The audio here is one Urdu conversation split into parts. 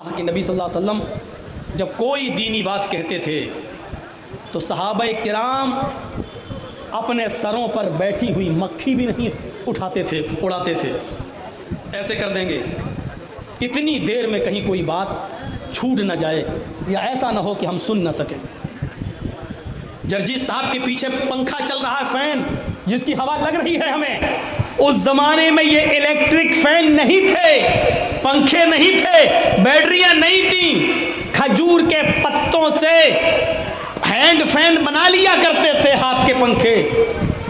کہ نبی صلی اللہ علیہ وسلم جب کوئی دینی بات کہتے تھے تو صحابہ کرام اپنے سروں پر بیٹھی ہوئی مکھی بھی نہیں اٹھاتے تھے، اڑاتے تھے، ایسے کر دیں گے اتنی دیر میں کہیں کوئی بات چھوٹ نہ جائے یا ایسا نہ ہو کہ ہم سن نہ سکیں۔ جرجیت صاحب کے پیچھے پنکھا چل رہا ہے، فین جس کی ہوا لگ رہی ہے ہمیں، اس زمانے میں یہ الیکٹرک فین نہیں تھے، پنکھے نہیں تھے، بیٹریاں نہیں تھیں، کھجور کے پتوں سے ہینڈ فین بنا لیا کرتے تھے، ہاتھ کے پنکھے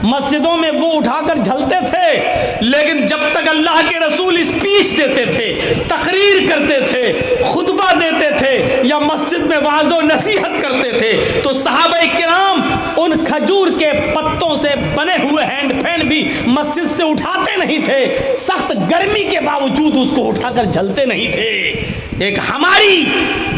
مسجدوں میں وہ اٹھا کر جھلتے تھے، لیکن جب تک اللہ کے رسول اسپیچ دیتے تھے، تقریر کرتے تھے، خطبہ دیتے تھے یا مسجد میں وعظ و نصیحت کرتے تھے تو صحابہ کرام ان کھجور کے پتوں سے بنے ہوئے ہینڈ فین بھی مسجد سے اٹھاتے نہیں تھے، سخت گرمی کے باوجود اس کو اٹھا کر جھلتے نہیں تھے۔ ایک ہماری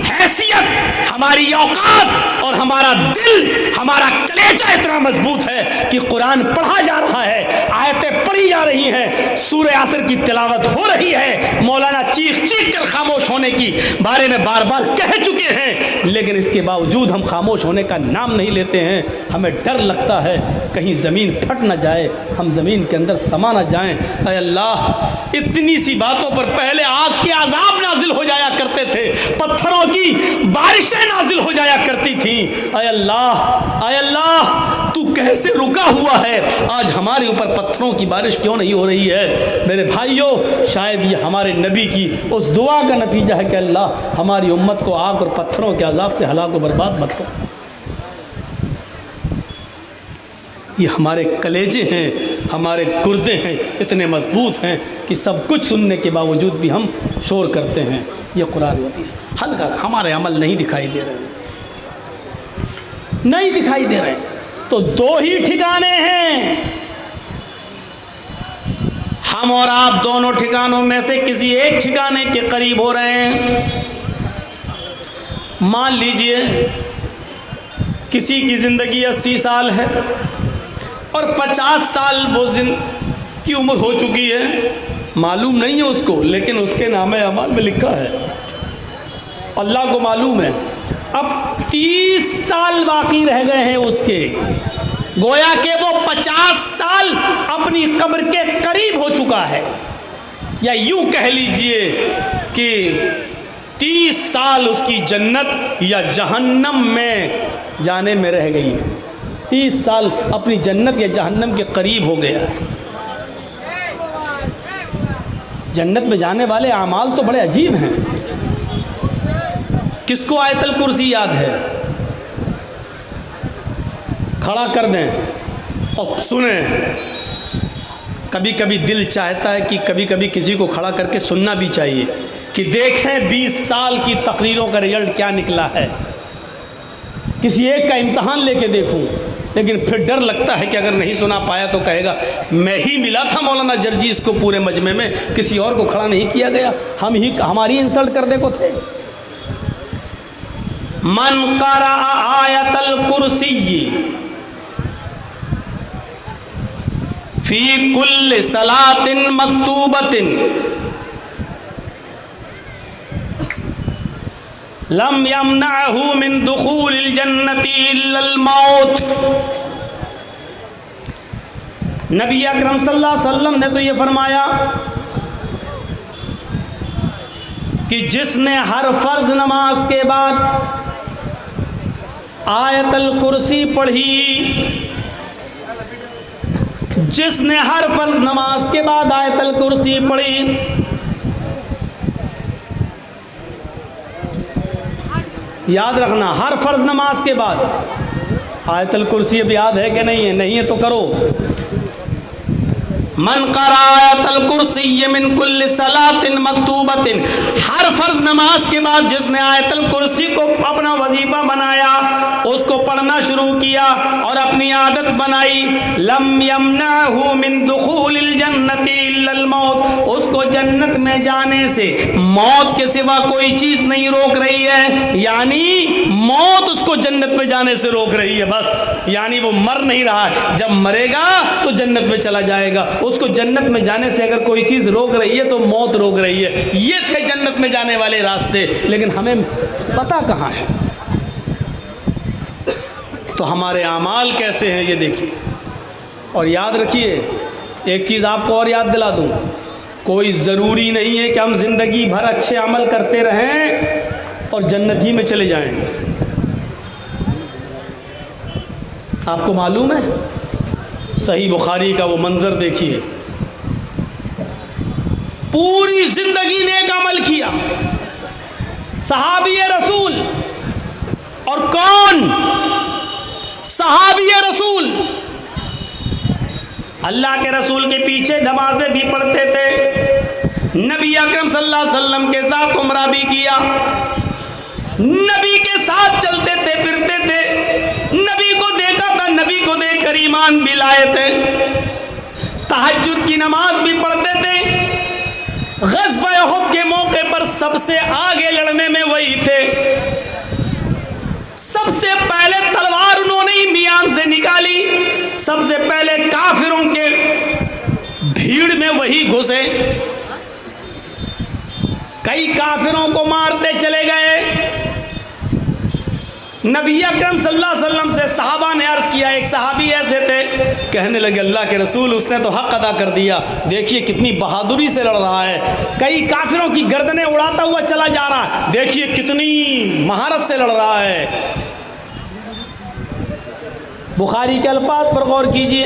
حیثیت، ہماری اوقات اور ہمارا دل، ہمارا کلیجہ اتنا مضبوط ہے کہ قرآن پڑھا جا رہا ہے، آیتیں پڑھی جا رہی ہیں، سورہ عصر کی تلاوت ہو رہی ہے، مولانا چیخ چیخ کر خاموش ہونے کی بارے میں بار بار کہہ چکے ہیں، لیکن اس کے باوجود ہم خاموش ہونے کا نام نہیں لیتے ہیں۔ ہمیں ڈر لگتا ہے کہیں زمین پھٹ نہ جائے، ہم زمین کے اندر سما نہ جائیں۔ اے اللہ، اتنی سی باتوں پر پہلے آگ کے عذاب نازل ہو جایا کرتے تھے، پتھروں کی بارشیں نازل ہو جایا کرتی تھیں۔ اے اللہ، اے اللہ، تو کیسے رکا ہوا ہے؟ آج ہمارے اوپر پتھروں کی بارش کیوں نہیں ہو رہی ہے؟ میرے بھائیوں، شاید یہ ہمارے نبی کی اس دعا کا نتیجہ ہے کہ اللہ ہماری امت کو آگ اور پتھروں کے عذاب سے ہلاک و برباد مت کر۔ یہ ہمارے کلیجے ہیں، ہمارے گردے ہیں، اتنے مضبوط ہیں کہ سب کچھ سننے کے باوجود بھی ہم شور کرتے ہیں۔ یہ قرآن و حدیث ہلکا ہمارے عمل نہیں دکھائی دے رہے، نہیں دکھائی دے رہے۔ تو دو ہی ٹھکانے ہیں، ہم اور آپ دونوں ٹھکانوں میں سے کسی ایک ٹھکانے کے قریب ہو رہے ہیں۔ مان لیجئے کسی کی زندگی 80 سال ہے اور 50 سال وہ کی عمر ہو چکی ہے، معلوم نہیں ہے اس کو، لیکن اس کے نام اعمال میں لکھا ہے، اللہ کو معلوم ہے۔ اب 30 سال باقی رہ گئے ہیں اس کے، گویا کہ وہ 50 سال اپنی قبر کے قریب ہو چکا ہے، یا یوں کہہ لیجئے کہ 30 سال اس کی جنت یا جہنم میں جانے میں رہ گئی ہے، 30 سال اپنی جنت یا جہنم کے قریب ہو گیا۔ جنت میں جانے والے اعمال تو بڑے عجیب ہیں۔ کس کو آیت الکرسی یاد ہے؟ کھڑا کر دیں اور سنیں۔ کبھی کبھی دل چاہتا ہے کہ کبھی کبھی کسی کو کھڑا کر کے سننا بھی چاہیے کہ دیکھیں 20 سال کی تقریروں کا رزلٹ کیا نکلا ہے، کسی ایک کا امتحان لے کے دیکھوں، لیکن پھر ڈر لگتا ہے کہ اگر نہیں سنا پایا تو کہے گا میں ہی ملا تھا مولانا جرجیس کو پورے مجمع میں، کسی اور کو کھڑا نہیں کیا گیا، ہماری انسلٹ کرنے کو تھے۔ من قرأ آیت الکرسی فی کل صلاۃ مکتوبۃ لم یمنعہ من دخول الجنۃ الا الموت۔ نبی اکرم صلی اللہ علیہ وسلم نے تو یہ فرمایا کہ جس نے ہر فرض نماز کے بعد آیت الکرسی پڑھی، جس نے ہر فرض نماز کے بعد آیت الکرسی پڑھی، یاد رکھنا ہر فرض نماز کے بعد آیت الکرسی اب یاد ہے کہ نہیں ہے؟ نہیں ہے تو کرو۔ من قرأ آیت الکرسی من کل صلاۃ مکتوبۃ، ہر فرض نماز کے بعد جس نے آیت الکرسی کو اپنا وظیفہ بنایا، اس کو پڑھنا شروع کیا اور اپنی عادت بنائی، لم یمنعہ من دخول الجنۃ الا الموت، اس کو جنت میں جانے سے موت کے سوا کوئی چیز نہیں روک رہی ہے، یعنی موت اس کو جنت میں جانے سے روک رہی ہے، بس یعنی وہ مر نہیں رہا ہے، جب مرے گا تو جنت میں چلا جائے گا، اس کو جنت میں جانے سے اگر کوئی چیز روک رہی ہے تو موت روک رہی ہے. یہ تھے جنت میں جانے والے راستے، لیکن ہمیں پتہ کہاں ہے. تو ہمارے اعمال کیسے ہیں یہ دیکھیے. اور یاد رکھیے ایک چیز آپ کو اور یاد دلا دوں، کوئی ضروری نہیں ہے کہ ہم زندگی بھر اچھے عمل کرتے رہیں اور جنت ہی میں چلے جائیں. آپ کو معلوم ہے صحیح بخاری کا وہ منظر دیکھیے، پوری زندگی نیک عمل کیا صحابی رسول. اور کون صحابی رسول؟ اللہ کے رسول کے پیچھے نمازیں بھی پڑھتے تھے، نبی اکرم صلی اللہ علیہ وسلم کے ساتھ عمرہ بھی کیا، نبی کے ساتھ چلتے تھے پھرتے تھے، نبی کو دیکھا تھا، نبی کو دیکھ کر ایمان بھی لائے تھے، تہجد کی نماز بھی پڑھتے تھے. غزوہ احد کے موقع پر سب سے آگے لڑنے میں وہی تھے، سب سے پہلے تلوار انہوں نے ہی میان سے نکالی، سب سے پہلے کافروں کے بھیڑ میں وہی گھسے، کئی کافروں کو مارتے چلے گئے. نبی اکرم صلی اللہ علیہ وسلم سے صحابہ نے عرض کیا، ایک صحابی ایسے تھے کہنے لگے اللہ کے رسول اس نے تو حق ادا کر دیا، دیکھیے کتنی بہادری سے لڑ رہا ہے، کئی کافروں کی گردنیں اڑاتا ہوا چلا جا رہا ہے، دیکھیے کتنی مہارت سے لڑ رہا ہے. بخاری کے الفاظ پر غور کیجئے،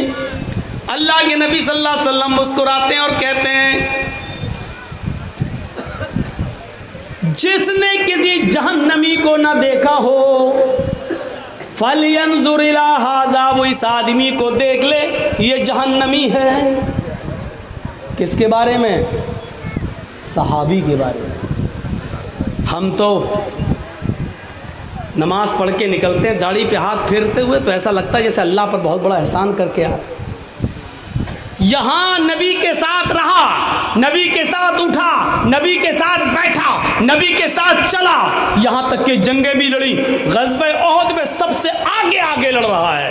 اللہ کے نبی صلی اللہ علیہ وسلم مسکراتے ہیں اور کہتے ہیں جس نے کسی جہنمی کو نہ دیکھا ہو فَلْيَنْظُرْ إِلَىٰ هَٰذَا، وہ اس آدمی کو دیکھ لے یہ جہنمی ہے. کس کے بارے میں؟ صحابی کے بارے میں. ہم تو نماز پڑھ کے نکلتے ہیں داڑھی پہ ہاتھ پھیرتے ہوئے تو ایسا لگتا ہے جیسے اللہ پر بہت بڑا احسان کر کے آ رہا. یہاں نبی کے ساتھ رہا، نبی کے ساتھ اٹھا، نبی کے ساتھ بیٹھا، نبی کے ساتھ چلا، یہاں تک کہ جنگیں بھی لڑی. غزوہ احد میں سب سے آگے آگے لڑ رہا ہے.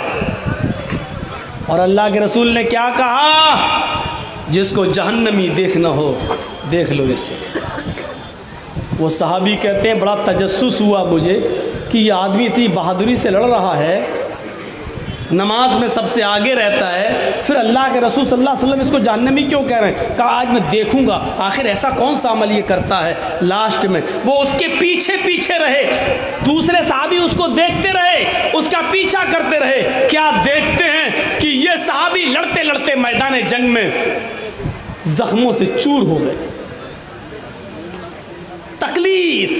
اور اللہ کے رسول نے کیا کہا؟ جس کو جہنمی دیکھنا ہو دیکھ لو اسے. وہ صحابی کہتے ہیں بڑا تجسس ہوا مجھے کہ یہ آدمی اتنی بہادری سے لڑ رہا ہے، نماز میں سب سے آگے رہتا ہے، پھر اللہ کے رسول صلی اللہ علیہ وسلم اس کو جہنمی کیوں کہہ رہے ہیں؟ کہا آج میں دیکھوں گا آخر ایسا کون سا عمل یہ کرتا ہے. لاسٹ میں وہ اس کے پیچھے پیچھے رہے، دوسرے صحابی اس کو دیکھتے رہے، اس کا پیچھا کرتے رہے. کیا دیکھتے ہیں کہ یہ صحابی لڑتے لڑتے میدان جنگ میں زخموں سے چور ہو گئے. تکلیف،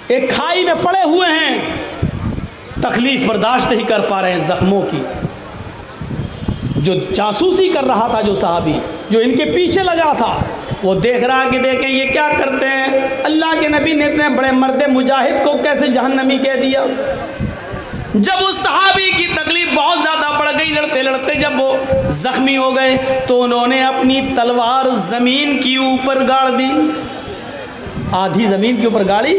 ایک کھائی میں پڑے ہوئے ہیں، تکلیف برداشت نہیں کر پا رہے ہیں زخموں کی. جو جاسوسی کر رہا تھا، جو صحابی جو ان کے پیچھے لگا تھا، وہ دیکھ رہا کہ دیکھیں یہ کیا کرتے ہیں. اللہ کے نبی نے اتنے بڑے مرد مجاہد کو کیسے جہنمی کہہ دیا. جب اس صحابی کی تکلیف بہت زیادہ بڑھ گئی، لڑتے لڑتے جب وہ زخمی ہو گئے تو انہوں نے اپنی تلوار زمین کی اوپر گاڑ دی، آدھی زمین کے اوپر گاڑی،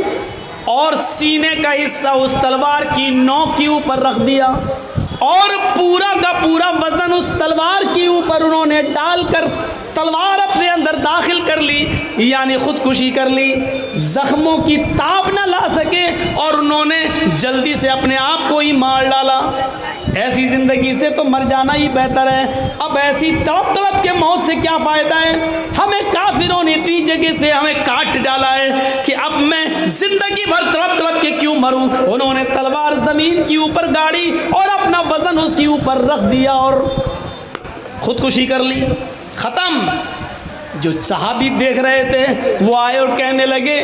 اور سینے کا حصہ اس تلوار کی نوک کے اوپر رکھ دیا، اور پورا کا پورا وزن اس تلوار کے اوپر انہوں نے ڈال کر تلوار اپنے اندر داخل کر لی، یعنی خودکشی کر لی. زخموں کی تاب نہ لا سکے اور انہوں نے جلدی سے اپنے آپ کو ہی مار ڈالا. ایسی زندگی سے تو مر جانا ہی بہتر ہے. اب ایسی تڑپ تڑپ کے موت سے کیا فائدہ ہے؟ ہمیں کافروں نے اتنی جگہ سے ہمیں کاٹ ڈالا ہے کہ اب میں زندگی بھر تڑپ تڑپ کے کیوں مروں. انہوں نے تلوار زمین کے اوپر گاڑی اور اپنا وزن اس کے اوپر رکھ دیا اور خودکشی کر لی. ختم. جو صحابی دیکھ رہے تھے وہ آئے اور کہنے لگے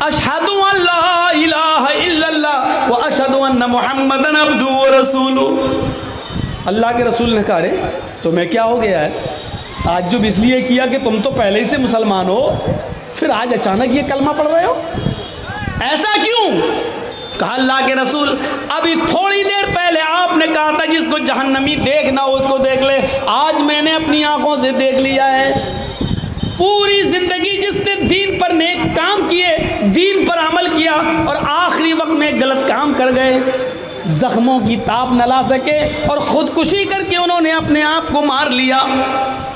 اشہد ان لا الہ الا اللہ و اشہد ان محمدن عبدہ و رسولہ. اللہ کے رسول نے کہا رے تمہیں کیا ہو گیا ہے؟ تعجب اس لیے کیا کہ تم تو پہلے ہی سے مسلمان ہو، پھر آج اچانک یہ کلمہ پڑھ رہے ہو، ایسا کیوں؟ کہا اللہ کے رسول ابھی تھوڑی دیر پہلے آپ نے کہا تھا جس کو جہنمی دیکھنا ہو اس کو دیکھ لے، آج میں نے اپنی آنکھوں سے دیکھ لیا ہے. پوری زندگی جس نے دین پر نیک کام کیے، دین پر عمل کیا، اور آخری وقت میں غلط کام کر گئے. زخموں کی تاب نہ لا سکے اور خودکشی کر کے انہوں نے اپنے آپ کو مار لیا۔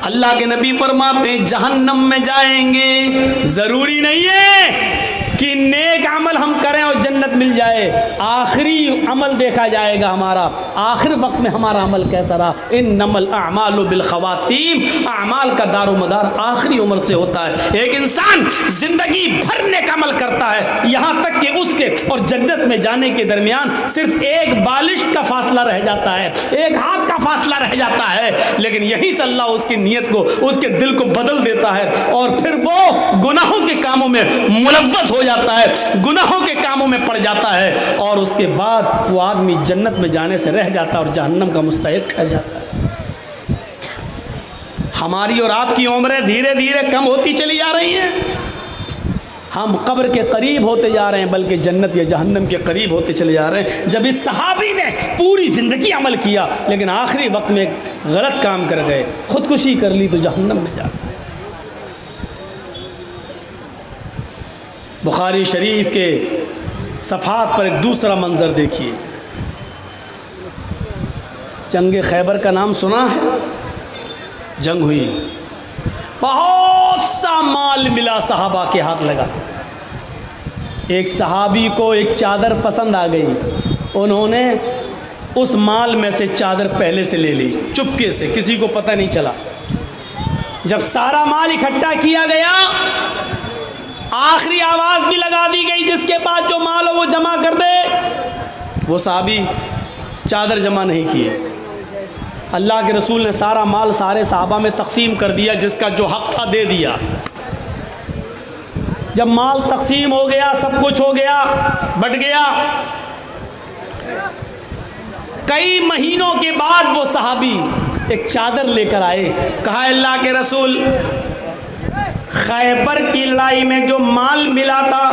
اللہ کے نبی فرماتے ہیں جہنم میں جائیں گے، ضروری نہیں ہے کہ نیک عمل ہم کریں اور جنت مل جائے، آخری عمل دیکھا جائے گا ہمارا، آخر وقت میں ہمارا عمل کیسا رہا۔ انما الاعمال بالخواتیم، اعمال کا دار و مدار آخری عمر سے ہوتا ہے۔ ایک انسان زندگی بھر نیک عمل کرتا ہے، یہاں تک کہ اس کے اور جنت میں جانے کے درمیان صرف ایک بالشت کا فاصلہ رہ جاتا ہے، ایک ہاتھ کا فاصلہ رہ جاتا ہے، لیکن یہی سے اللہ اس کی نیت کو، اس کے دل کو بدل دیتا ہے، اور پھر وہ گناہوں کے کاموں میں ملوث ہو جاتا ہے، گناہوں کے کاموں میں پڑ جاتا ہے، اور اس کے بعد وہ آدمی جنت میں جانے سے رہ جاتا ہے اور جہنم کا مستحق ٹھہر جاتا ہے۔ ہماری اور آپ کی عمریں دھیرے دھیرے کم ہوتی چلی جا رہی ہیں، ہم قبر کے قریب ہوتے جا رہے ہیں، بلکہ جنت یا جہنم کے قریب ہوتے چلے جا رہے ہیں۔ جب اس صحابی نے پوری زندگی عمل کیا لیکن آخری وقت میں ایک غلط کام کر گئے، خودکشی کر لی، تو جہنم میں جا گئے۔ بخاری شریف کے صفحات پر ایک دوسرا منظر دیکھیے، جنگ خیبر کا نام سنا ہے؟ جنگ ہوئی، بہت سا مال ملا، صحابہ کے ہاتھ لگا۔ ایک صحابی کو ایک چادر پسند آ گئی، انہوں نے اس مال میں سے چادر پہلے سے لے لی، چپکے سے، کسی کو پتہ نہیں چلا۔ جب سارا مال اکٹھا کیا گیا، آخری آواز بھی لگا دی گئی، جس کے پاس جو مال ہو وہ جمع کر دے۔ وہ صحابی چادر جمع نہیں کیے، اللہ کے رسول نے سارا مال سارے صحابہ میں تقسیم کر دیا، جس کا جو حق تھا دے دیا۔ جب مال تقسیم ہو گیا، سب کچھ ہو گیا، بٹ گیا، کئی مہینوں کے بعد وہ صحابی ایک چادر لے کر آئے، کہا اللہ کے رسول، خیبر کی لڑائی میں جو مال ملا تھا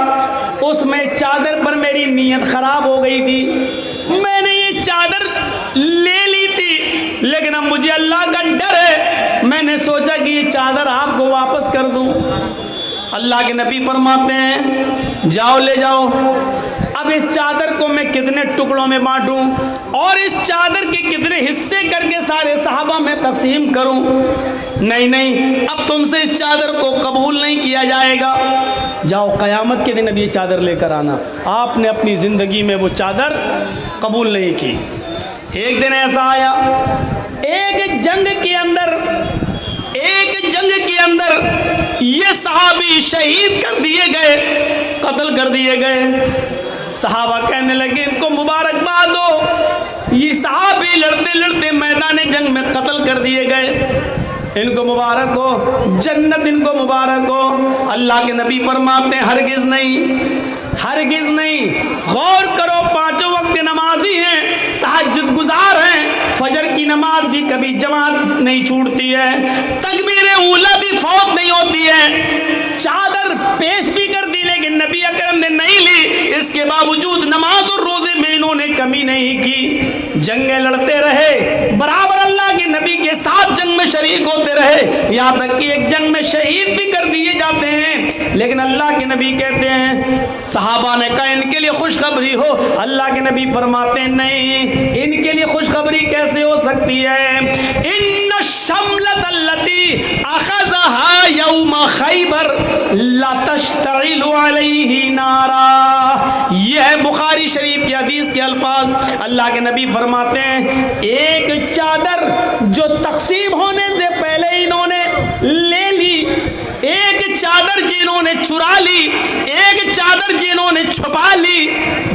اس میں چادر پر میری نیت خراب ہو گئی تھی، میں نے یہ چادر لے لی تھی، لیکن اب مجھے اللہ کا ڈر ہے، میں نے سوچا کہ یہ چادر آپ کو واپس کر دوں۔ اللہ کے نبی فرماتے ہیں جاؤ لے جاؤ، اب اس چادر کو میں کتنے ٹکڑوں میں بانٹوں اور اس چادر کے کتنے حصے کر کے سارے صحابہ میں تقسیم کروں؟ نہیں، اب تم سے اس چادر کو قبول نہیں کیا جائے گا، جاؤ قیامت کے دن اب یہ چادر لے کر آنا۔ آپ نے اپنی زندگی میں وہ چادر قبول نہیں کی۔ ایک دن ایسا آیا، ایک جنگ کے اندر یہ صحابی شہید کر دیے گئے، قتل کر دیے گئے۔ صحابہ کہنے لگے ان کو مبارکباد ہو، یہ صحابی لڑتے لڑتے میدان جنگ میں قتل کر دیے گئے، ان کو مبارک ہو، جنت ان کو مبارک ہو۔ اللہ کے نبی فرماتے ہیں ہرگز نہیں، ہرگز نہیں۔ غور کرو، پانچوں وقت نمازی ہیں، تہجد گزار ہیں، فجر کی نماز بھی کبھی جماعت نہیں چھوٹتی ہے، تکبیر اولیٰ بھی فوت نہیں ہوتی ہے، چادر پیش بھی کر دی لیکن نبی اکرم نے نہیں لی، اس کے باوجود نماز اور روزے میں انہوں نے کمی نہیں کی، جنگیں لڑتے رہے، برابر اللہ کے نبی کے ساتھ جنگ میں شریک ہوتے رہے، یہاں تک کہ ایک جنگ میں شہید بھی کر دیے جاتے ہیں، لیکن اللہ کے نبی کہتے ہیں، صحابہ نے کہا ان کے لیے خوشخبری ہو، اللہ کے نبی فرماتے ہیں نہیں، ان کے لیے خوشخبری کیسے ہو سکتی ہے؟ ان الشملۃ التي اخذها یوم خیبر لا تشتعل علیہ نارا، یہ ہے بخاری شریف کی حدیث کے الفاظ۔ اللہ کے نبی فرماتے ہیں ایک چادر جو تقسیم ہونے سے پہلے انہوں نے لے لی، ایک چادر جنہوں نے چرا لی، ایک چادر جنہوں نے چھپا لی،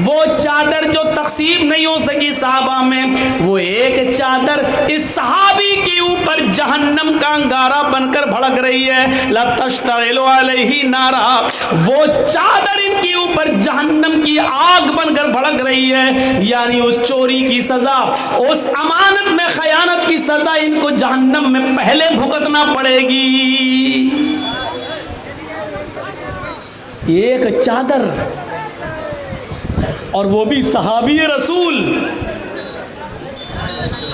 وہ چادر جو تقسیم نہیں ہو سکی صحابہ میں، وہ ایک چادر اس صحابی کے اوپر جہنم کا انگارہ بن کر بھڑک رہی ہے، لا تشتعل علیہ نارا، وہ چادر ان کے اوپر جہنم کی آگ بن کر بھڑک رہی ہے، یعنی اس چوری کی سزا، اس امانت میں خیانت کی سزا ان کو جہنم میں پہلے بھگتنا پڑے گی۔ ایک چادر، اور وہ بھی صحابی رسول۔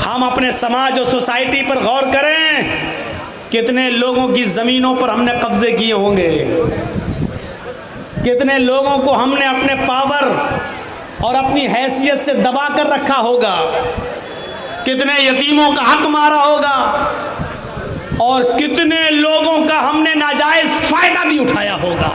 ہم اپنے سماج اور سوسائٹی پر غور کریں، کتنے لوگوں کی زمینوں پر ہم نے قبضے کیے ہوں گے، کتنے لوگوں کو ہم نے اپنے پاور اور اپنی حیثیت سے دبا کر رکھا ہوگا، کتنے یتیموں کا حق مارا ہوگا، اور کتنے لوگوں کا ہم نے ناجائز فائدہ بھی اٹھایا ہوگا۔